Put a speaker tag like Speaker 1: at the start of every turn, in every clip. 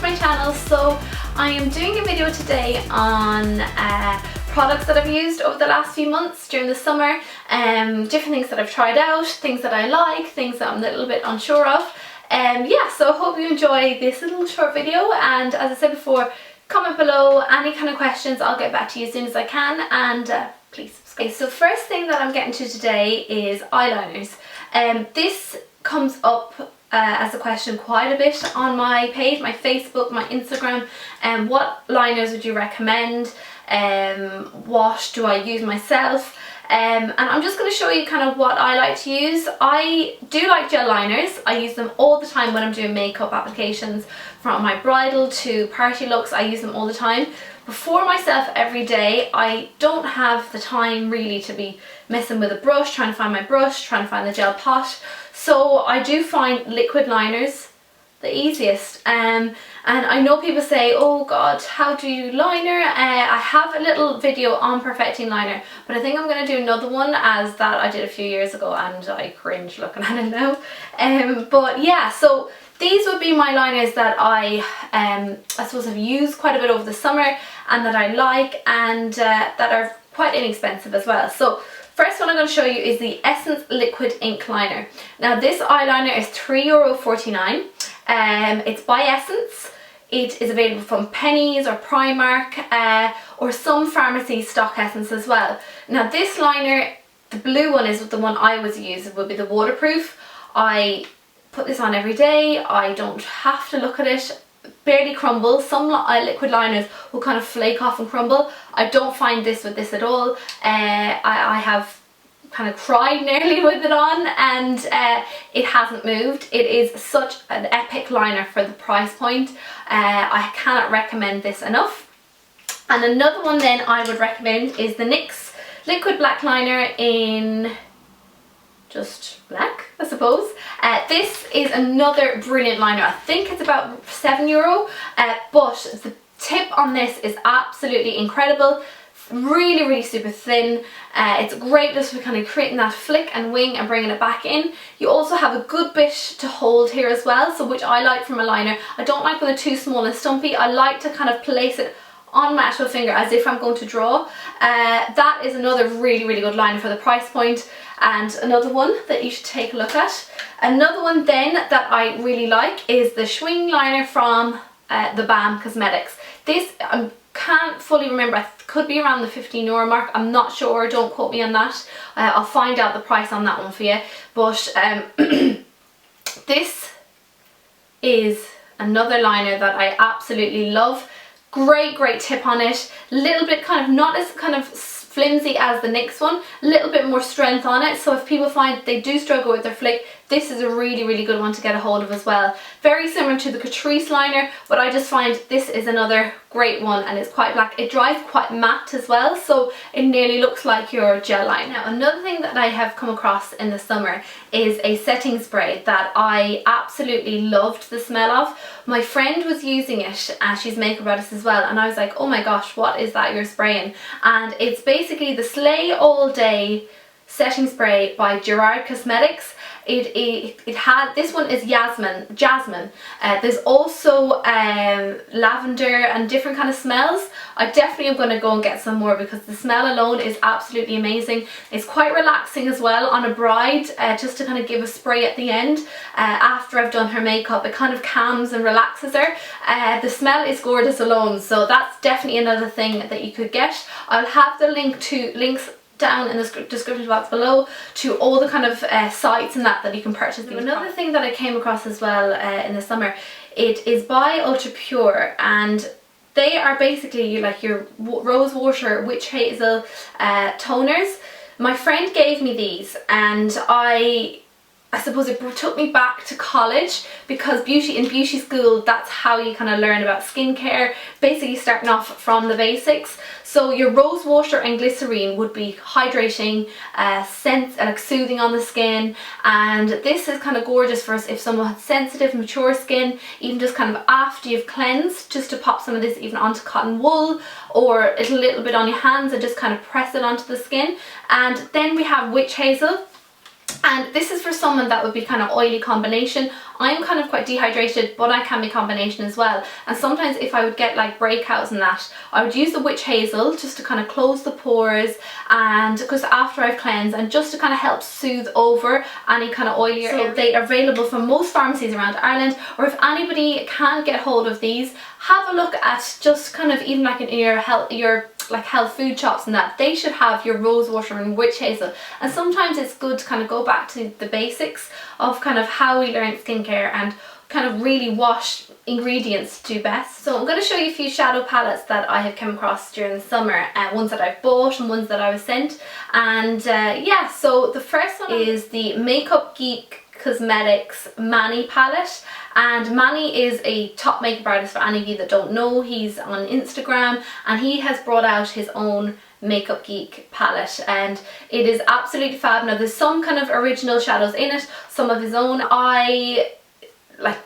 Speaker 1: my channel. So I am doing a video today on products that I've used over the last few months during the summer, different things that I've tried out, things that I like, things that I'm a little bit unsure of. Yeah, so I hope you enjoy this little short video, and as I said before, comment below any kind of questions. I'll get back to you as soon as I can, and please subscribe. Okay, so first thing that I'm getting to today is eyeliners. This comes up as a question quite a bit on my page, my Facebook, my Instagram. What liners would you recommend? What do I use myself? And I'm just going to show you kind of what I like to use. I do like gel liners. I use them all the time when I'm doing makeup applications, from my bridal to party looks. I use them all the time. For myself every day, I don't have the time really to be messing with a brush, trying to find my brush, trying to find the gel pot. So I do find liquid liners the easiest. And I know people say, oh god, how do you liner? I have a little video on perfecting liner, but I think I'm going to do another one, as that I did a few years ago and I cringe looking at it now. But yeah, so these would be my liners that I suppose I've used quite a bit over the summer and that I like, and that are quite inexpensive as well. So first one I'm going to show you is the Essence Liquid Ink Liner. Now this eyeliner is €3.49. It's by Essence. It is available from Pennies or Primark, or some pharmacies stock Essence as well. Now this liner, the blue one, is the one I always use. It would be the waterproof. I put this on every day. I don't have to look at it. Barely crumbles. Some liquid liners will kind of flake off and crumble. I don't find this with this at all. I have kind of cried nearly with it on, and it hasn't moved. It is such an epic liner for the price point. I cannot recommend this enough. And another one then I would recommend is the NYX Liquid Black Liner in just black, I suppose. This is another brilliant liner. I think it's about €7, but the tip on this is absolutely incredible. Really super thin. It's great just for kind of creating that flick and wing and bringing it back in. You also have a good bit to hold here as well, so which I like from a liner. I don't like when they're too small and stumpy. I like to kind of place it on my actual finger as if I'm going to draw. That is another really good liner for the price point, and another one that you should take a look at. Another one then that I really like is the SCHWING liner from the Balm Cosmetics. This can't fully remember, I could be around the €15 mark, I'm not sure, don't quote me on that. I'll find out the price on that one for you. But this is another liner that I absolutely love. Great tip on it. Little bit kind of not as kind of flimsy as the NYX one, a little bit more strength on it, so if people find they do struggle with their flick, this is a really good one to get a hold of as well. Very similar to the Catrice liner, but I just find this is another great one, and it's quite black. It dries quite matte as well, so it nearly looks like your gel liner. Now another thing that I have come across in the summer is a setting spray that I absolutely loved the smell of. My friend was using it, and she's a makeup artist as well, and I was like, oh my gosh, what is that you're spraying? And it's basically the Slay All Day setting spray by Gerard Cosmetics. This one is jasmine. There's also lavender and different kind of smells. I definitely am going to go and get some more, because the smell alone is absolutely amazing. It's quite relaxing as well on a bride, just to kind of give a spray at the end after I've done her makeup. It kind of calms and relaxes her. The smell is gorgeous alone, so that's definitely another thing that you could get. I'll have the links down in the description box below to all the kind of sites and that you can purchase these. Another thing that I came across as well in the summer, it is by ULTRAPURE, and they are basically like your Rosewater Witch Hazel toners. My friend gave me these, and I suppose it took me back to college, because in beauty school, that's how you kind of learn about skincare, basically starting off from the basics. So your rose water and glycerine would be hydrating, like soothing on the skin, and this is kind of gorgeous for us if someone has sensitive, mature skin, even just kind of after you've cleansed, just to pop some of this even onto cotton wool or a little bit on your hands and just kind of press it onto the skin. And then we have Witch Hazel. And this is for someone that would be kind of oily combination. I'm kind of quite dehydrated, but I can be combination as well. And sometimes if I would get like breakouts and that, I would use the witch hazel just to kind of close the pores, and because after I've cleansed, and just to kind of help soothe over any kind of oilier area. So they are available from most pharmacies around Ireland, or if anybody can't get hold of these, have a look at just kind of even like in your health food shops and that, they should have your rosewater and witch hazel. And sometimes it's good to kind of go back to the basics of kind of how we learn skincare and kind of really wash ingredients do best. So I'm going to show you a few shadow palettes that I have come across during the summer, ones that I've bought and ones that I was sent. And yeah, so the first one is the GEEK Cosmetics MANNY palette. And Manny is a top makeup artist, for any of you that don't know. He's on Instagram and he has brought out his own Makeup Geek palette, and it is absolutely fab. Now there's some kind of original shadows in it, some of his own. I like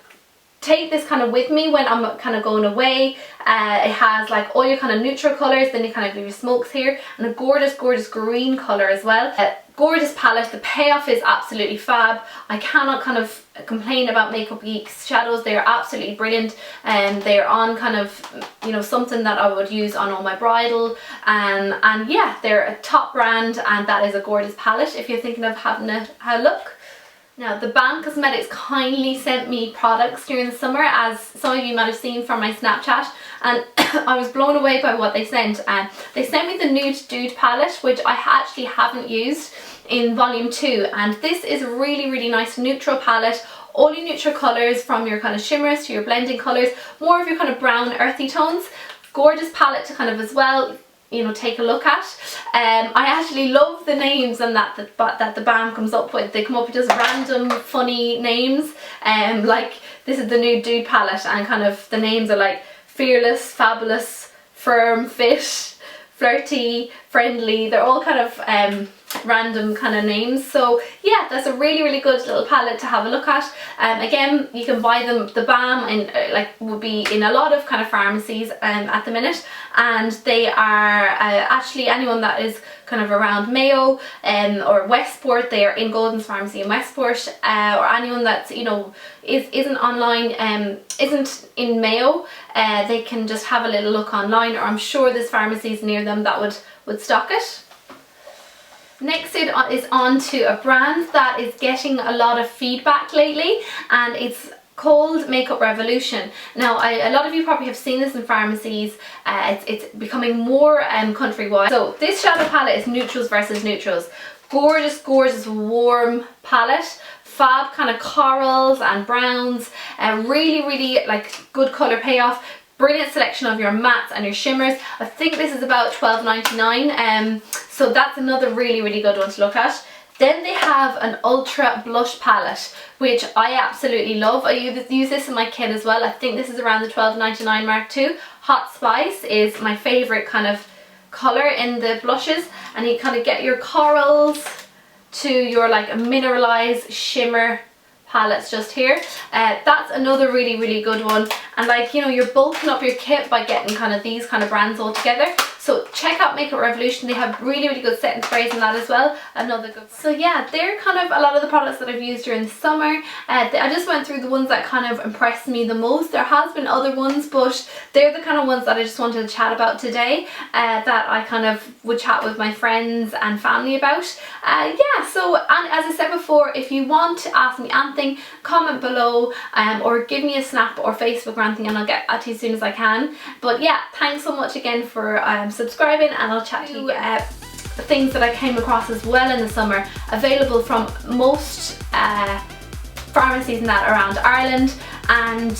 Speaker 1: take this kind of with me when I'm kind of going away. It has like all your kind of neutral colours, then you kind of do your smokes here, and a gorgeous green colour as well. Gorgeous palette. The payoff is absolutely fab. I cannot kind of complain about Makeup Geek's shadows. They are absolutely brilliant, and they are on kind of, you know, something that I would use on all my bridal, and yeah, they're a top brand, and that is a gorgeous palette if you're thinking of having a look. Now, the Balm Cosmetics kindly sent me products during the summer, as some of you might have seen from my Snapchat, and I was blown away by what they sent. They sent me the NUDE palette, which I actually haven't used in volume 2, and this is a really nice neutral palette. All your neutral colours, from your kind of shimmers to your blending colours, more of your kind of brown earthy tones. Gorgeous palette to kind of as well, you know, take a look at. I actually love the names and that the Balm comes up with. They come up with just random funny names, like this is the NUDE palette, and kind of the names are like fearless, fabulous, firm, fit, flirty, friendly. They're all kind of random kind of names. So yeah, that's a really good little palette to have a look at. Again, you can buy them, the Balm, and like would be in a lot of kind of pharmacies at the minute, and they are actually anyone that is kind of around Mayo or Westport, they are in Golden's Pharmacy in Westport, or anyone that's, you know, isn't online, isn't in Mayo, they can just have a little look online, or I'm sure there's pharmacies near them that would stock it. Next it is on to a brand that is getting a lot of feedback lately, and it's called Makeup Revolution. Now a lot of you probably have seen this in pharmacies. It's becoming more countrywide. So this shadow palette is neutrals versus neutrals. Gorgeous warm palette. Fab kind of corals and browns, really like good colour payoff. Brilliant selection of your mattes and your shimmers. I think this is about $12.99, so that's another really good one to look at. Then they have an ultra blush palette, which I absolutely love. I use this in my kit as well. I think this is around the $12.99 mark too. Hot Spice is my favourite kind of colour in the blushes, and you kind of get your corals to your like a mineralized shimmer palettes just here. That's another really good one, and like, you know, you're bulking up your kit by getting kind of these kind of brands all together. So check out Makeup Revolution. They have really good setting sprays in that as well. Another good one. So yeah, they're kind of a lot of the products that I've used during the summer. I just went through the ones that kind of impressed me the most. There has been other ones, but they're the kind of ones that I just wanted to chat about today, that I kind of would chat with my friends and family about. Yeah, so, and as I said before, if you want to ask me anything, comment below, or give me a snap or Facebook or anything, and I'll get at you as soon as I can. But yeah, thanks so much again for subscribing, and I'll chat to you. Things that I came across as well in the summer, available from most pharmacies and that around Ireland, and